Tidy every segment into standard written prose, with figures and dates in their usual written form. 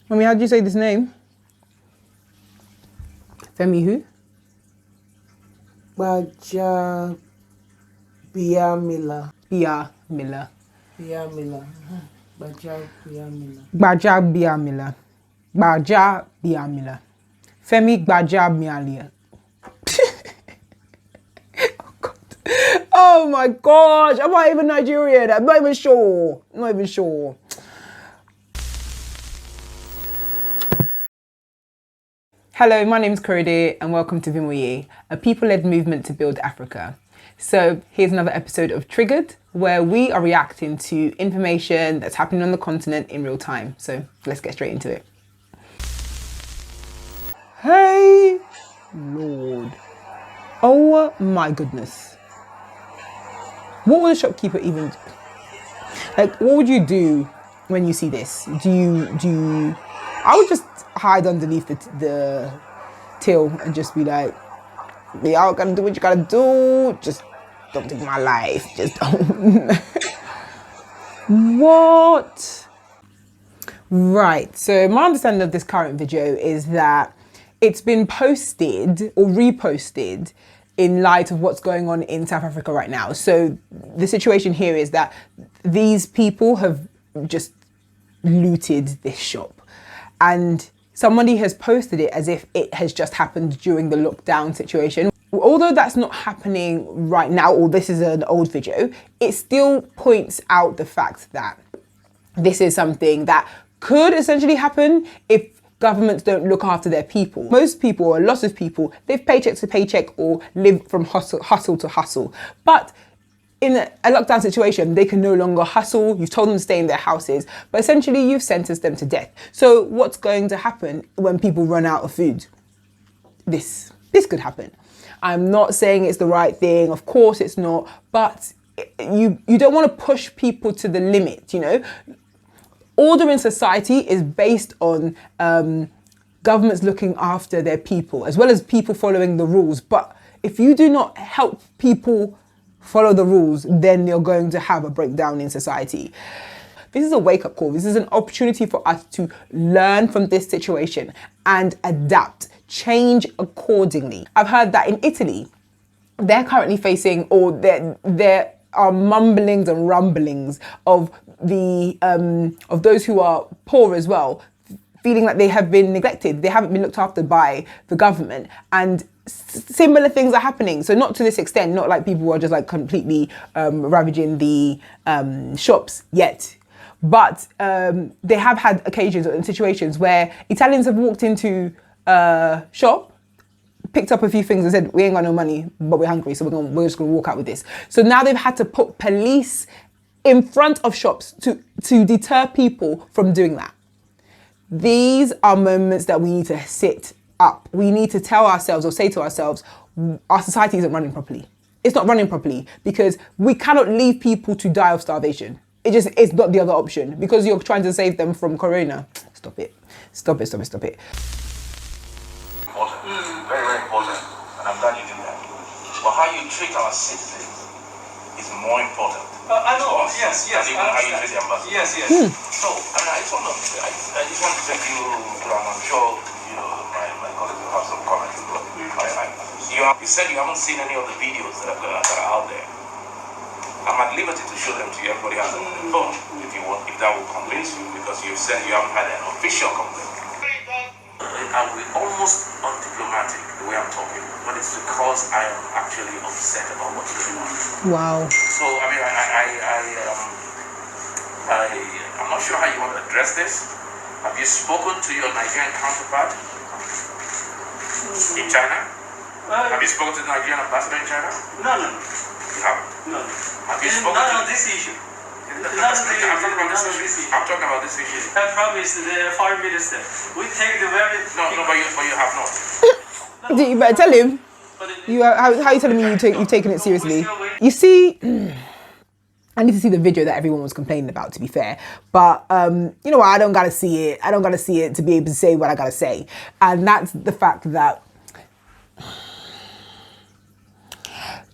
Mommy, how do you say this name? Femi who? Baja Biamila. Biamila. Biamila. Baja Biamila. Baja Biamila. Baja Biamila. Femi Baja Biamila. Oh God. Oh my gosh. I'm not even Nigerian. I'm not even sure. Hello, my name is Korede and welcome to Vimoye, a people-led movement to build Africa. So here's another episode of Triggered, where we are reacting to information that's happening on the continent in real time. So let's get straight into it. Hey, Lord. Oh my goodness. What would a shopkeeper even do? Like, what would you do when you see this? Do you, I would just hide underneath the till and just be like, y'all gotta do what you gotta do. Just don't take my life. Just don't. What? Right. So my understanding of this current video is that it's been posted or reposted in light of what's going on in South Africa right now. So the situation here is that these people have just looted this shop and somebody has posted it as if it has just happened during the lockdown situation. Although that's not happening right now, or this is an old video, it still points out the fact that this is something that could essentially happen if governments don't look after their people. Most people, or a lot of people, live paycheck to paycheck or live from hustle to hustle. But in a lockdown situation, they can no longer hustle. You've told them to stay in their houses, but essentially you've sentenced them to death. So what's going to happen when people run out of food? This could happen. I'm not saying it's the right thing. Of course it's not, but you don't want to push people to the limit, you know? Order in society is based on governments looking after their people, as well as people following the rules. But if you do not help people follow the rules, then you're going to have a breakdown in society. This is a wake-up call. This is an opportunity for us to learn from this situation and adapt, change accordingly. I've heard that in Italy, they're currently facing, or there are mumblings and rumblings of of those who are poor as well, feeling like they have been neglected. They haven't been looked after by the government, and similar things are happening. So not to this extent, not like people are just like completely ravaging the shops yet. But they have had occasions and situations where Italians have walked into a shop, picked up a few things and said, we ain't got no money, but we're hungry, so we're just gonna walk out with this. So now they've had to put police in front of shops to deter people from doing that. These are moments that we need to sit up. We need to tell ourselves or say to ourselves, our society isn't running properly. It's not running properly because we cannot leave people to die of starvation. It's not the other option because you're trying to save them from corona. Stop it. Stop it. Important. Very, very important. And I'm glad you did that. But how you treat our citizens is more important. I know. Yes. And even how you treat the ambassador. Yes. So, I just want to take you, and I'm sure my colleagues will have some comments as well. You said you haven't seen any of the videos that are out there. I'm at liberty to show them to you. Everybody has them on their phone if you want, if that will convince you, because you've said you haven't had an official complaint. I will be almost undiplomatic the way I'm talking, but it's because I am actually upset about what's going on. Wow. So I mean, I'm not sure how you want to address this. Have you spoken to your Nigerian counterpart in China? Have you spoken to the Nigerian ambassador in China? No. You haven't? No. Have you spoken Not to on this issue. I'm talking about this issue. I'm talking about this issue. I promised the foreign minister. We take the very... No, but you have not. You better tell him. How are you telling me you've taken it seriously? You see, I need to see the video that everyone was complaining about, to be fair. But you know what? I don't gotta see it. I don't gotta see it to be able to say what I gotta say. And that's the fact that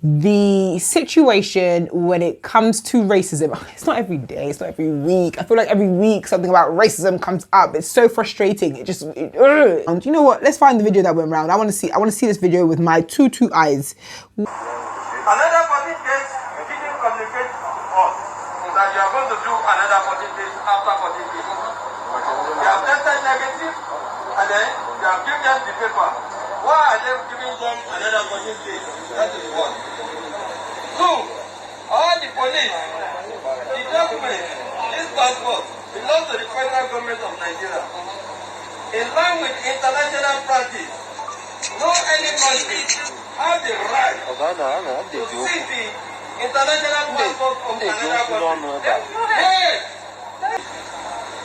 the situation when it comes to racism, it's not every day, it's not every week. I feel like every week something about racism comes up. It's so frustrating. And you know what? Let's find the video that went around. I want to see this video with my two eyes. Another 14 days, you didn't communicate to us that you are going to do another 14 days after 14 days. You have tested negative and then you have given them the paper. Why are they giving them another 14 days? That is one. Two, all the police, the document, this passport belongs to the federal government of Nigeria. In line with international practice, no any country have the right to see the international passport of another country. Yes!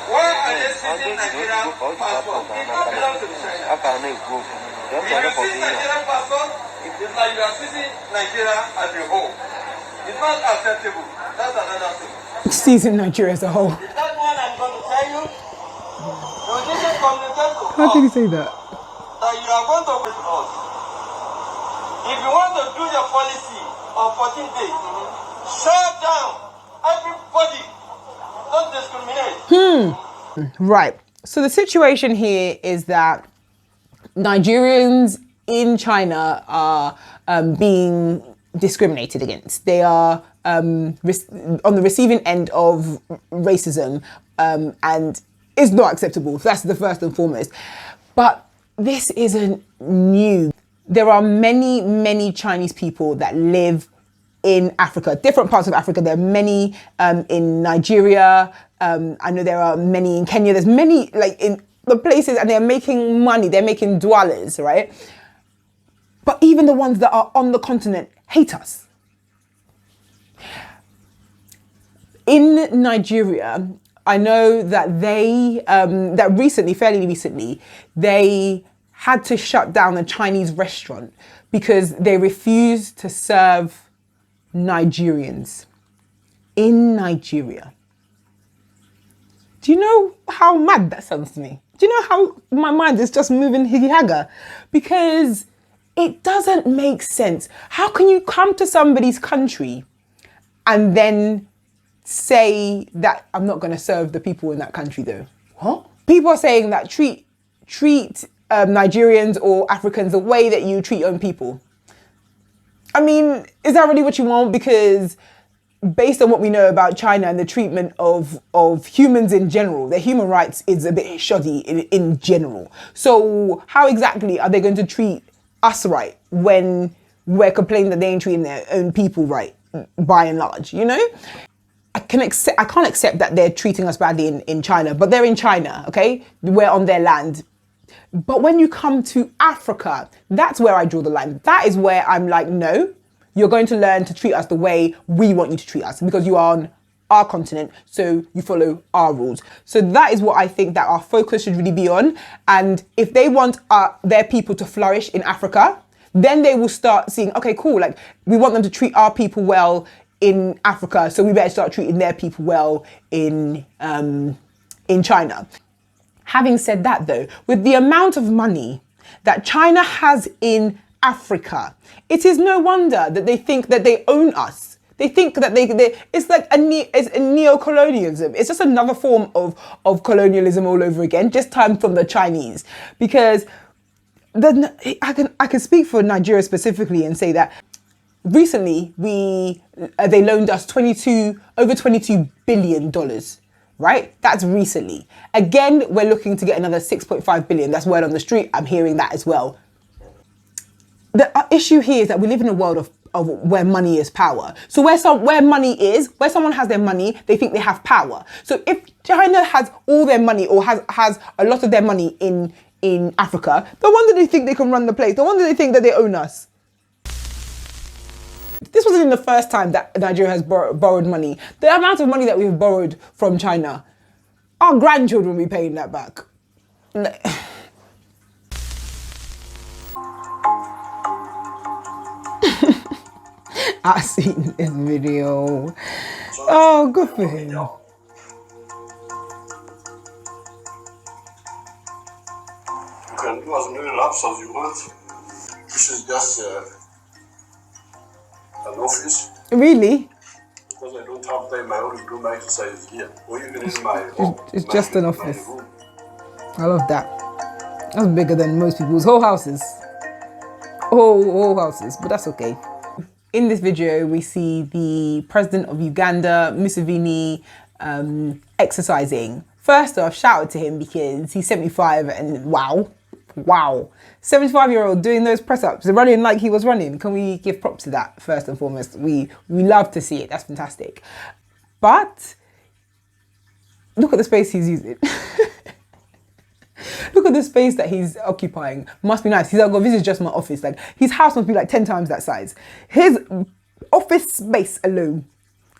Why are they seizing Nigerian passport? It don't belong to China. If you seize Nigerian passport, it's like you are seizing Nigeria as a whole. It's not acceptable. That's another thing. Seizing Nigeria as a whole. The third one I'm going to tell you, you didn't communicate to How us did he say that? that you are going to with us. If you want to do your policy on 14 days, shut down everybody. Don't discriminate. Right. So the situation here is that Nigerians in China are being discriminated against. They are on the receiving end of racism, and it's not acceptable. That's the first and foremost. But this isn't new. There are many Chinese people that live in Africa, different parts of Africa. There are many in Nigeria. I know there are many in Kenya. There's many like in the places, and they're making money. They're making dollars, right? But even the ones that are on the continent hate us. In Nigeria, I know that fairly recently, they had to shut down a Chinese restaurant because they refused to serve Nigerians in Nigeria. Do you know how mad that sounds to me? Do you know how my mind is just moving higgy-haga? Because it doesn't make sense. How can you come to somebody's country and then say that I'm not going to serve the people in that country though? What? People are saying that treat Nigerians or Africans the way that you treat your own people. I mean, is that really what you want? Because based on what we know about China and the treatment of humans in general, their human rights is a bit shoddy in general. So how exactly are they going to treat us right when we're complaining that they ain't treating their own people right, by and large, you know? I can't accept that they're treating us badly in China, but they're in China, okay? We're on their land. But when you come to Africa, that's where I draw the line. That is where I'm like, no, you're going to learn to treat us the way we want you to treat us because you are on our continent, so you follow our rules. So that is what I think that our focus should really be on. And if they want their people to flourish in Africa, then they will start seeing, okay, cool, like we want them to treat our people well in Africa, so we better start treating their people well in China. Having said that though, with the amount of money that China has in Africa, it is no wonder that they think that they own us. They think that it's like it's a neo-colonialism. It's just another form of colonialism all over again, just time from the Chinese. Because I can speak for Nigeria specifically and say that recently they loaned us over $22 billion. Right? That's recently. Again, we're looking to get another 6.5 billion. That's word on the street. I'm hearing that as well. The issue here is that we live in a world of where money is power. So where money is, where someone has their money, they think they have power. So if China has all their money or has a lot of their money in Africa, no wonder they think they can run the place. No wonder they think that they own us. This wasn't even the first time that Nigeria has borrowed money. The amount of money that we've borrowed from China, our grandchildren will be paying that back. I've seen this video. Oh, good for him. You can do as many laps as you want. This is just an office Really? because I don't have time. I only do my exercise here, or even in my home. It's my- just an my office. room. I love that. That's bigger than most people's whole houses. Whole houses, but that's okay. In this video, we see the president of Uganda, Museveni, exercising. First off, shout out to him because he's 75 and wow. 75-year-old doing those press-ups, running like he was running. Can we give props to that first and foremost? We love to see it. That's fantastic. But look at the space he's using. Look at the space that he's occupying. Must be nice. He's like, oh, this is just my office. Like, his house must be like 10 times that size. His office space alone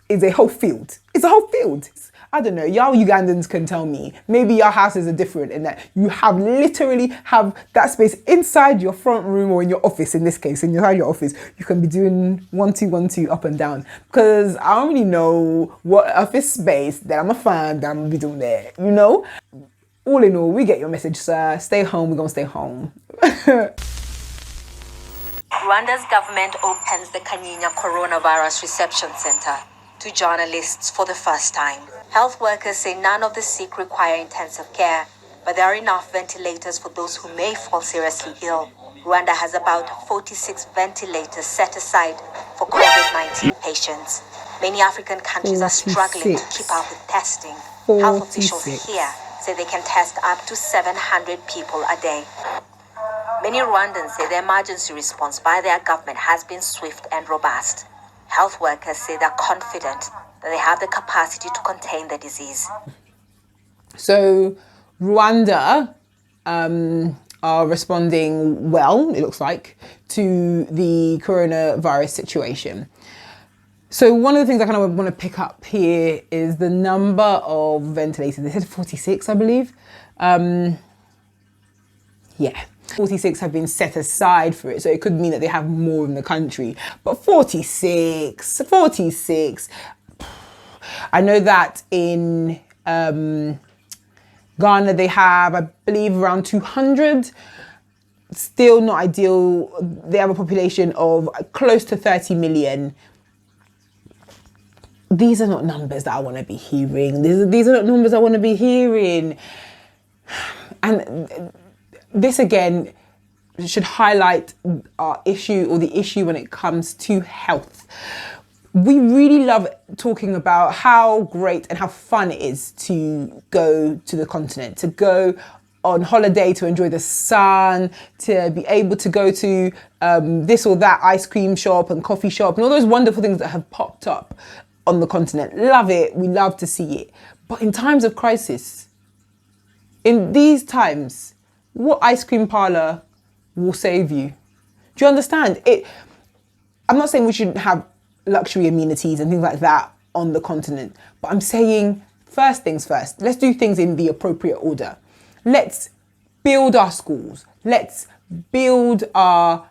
is a whole field. It's a whole field. I don't know. Y'all Ugandans can tell me. Maybe your houses are different in that you have literally have that space inside your front room or in your office. In this case, inside your office, you can be doing 1, 2, 1, 2 up and down. Because I don't really know what office space that I'm a fan that I'm gonna be doing there. You know. All in all, we get your message, sir. Stay home, we're gonna stay home. Rwanda's government opens the Kanyinya Coronavirus Reception Center to journalists for the first time. Health workers say none of the sick require intensive care, but there are enough ventilators for those who may fall seriously ill. Rwanda has about 46 ventilators set aside for COVID-19 patients. Many African countries are struggling to keep up with testing. Health officials here say they can test up to 700 people a day. Many Rwandans say the emergency response by their government has been swift and robust. Health workers say they're confident that they have the capacity to contain the disease. So Rwanda are responding well, it looks like, to the coronavirus situation. So one of the things I kind of want to pick up here is the number of ventilators. They said 46, I believe. 46 have been set aside for it. So it could mean that they have more in the country. But 46. I know that in Ghana they have, I believe, around 200. Still not ideal. They have a population of close to 30 million. These are not numbers that I want to be hearing. These are not numbers I want to be hearing. And this again should highlight our issue, or the issue when it comes to health. We really love talking about how great and how fun it is to go to the continent, to go on holiday, to enjoy the sun, to be able to go to this or that ice cream shop and coffee shop and all those wonderful things that have popped up on the continent. Love it. We love to see it. But in times of crisis, in these times, what ice cream parlor will save you? Do you understand? I'm not saying we shouldn't have luxury amenities and things like that on the continent, but I'm saying first things first. Let's do things in the appropriate order. Let's build our schools. Let's build our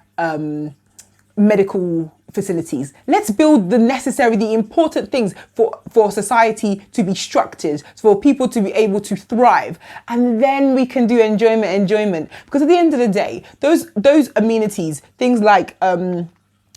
medical facilities. Let's build the important things for society to be structured, for people to be able to thrive. And then we can do enjoyment. Because at the end of the day, those amenities, things like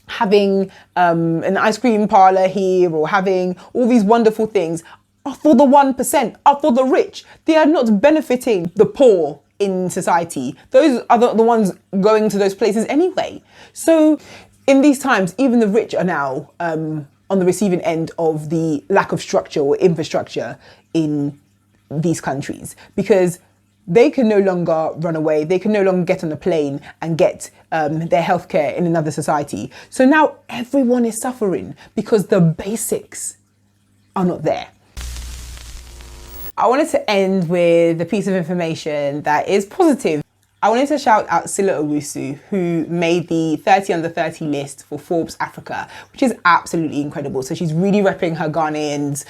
having an ice cream parlor here or having all these wonderful things are for the 1%, are for the rich. They are not benefiting the poor in society. Those are the ones going to those places anyway. So in these times, even the rich are now on the receiving end of the lack of structure or infrastructure in these countries, because they can no longer run away. They can no longer get on a plane and get their healthcare in another society. So now everyone is suffering because the basics are not there. I wanted to end with a piece of information that is positive. I wanted to shout out Sila Owusu, who made the 30 under 30 list for Forbes Africa, which is absolutely incredible. So she's really repping her Ghanaians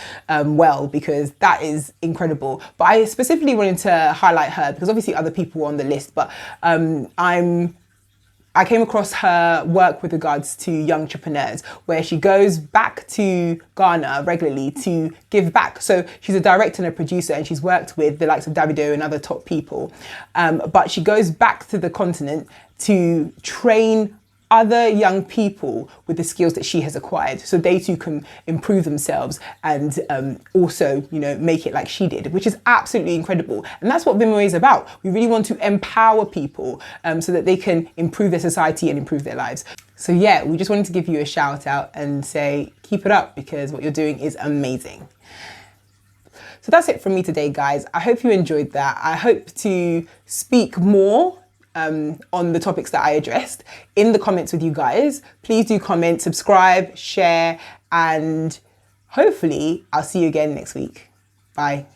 well, because that is incredible. But I specifically wanted to highlight her because obviously other people were on the list, but I came across her work with regards to young entrepreneurs, where she goes back to Ghana regularly to give back. So she's a director and a producer, and she's worked with the likes of Davido and other top people. But she goes back to the continent to train other young people with the skills that she has acquired, so they too can improve themselves and also, you know, make it like she did, which is absolutely incredible. And that's what Vimoe is about. We really want to empower people so that they can improve their society and improve their lives. So yeah, we just wanted to give you a shout out and say keep it up, because what you're doing is amazing. So that's it from me today, guys. I hope you enjoyed that. I hope to speak more on the topics that I addressed in the comments with you guys. Please do comment, subscribe, share, and hopefully I'll see you again next week. Bye.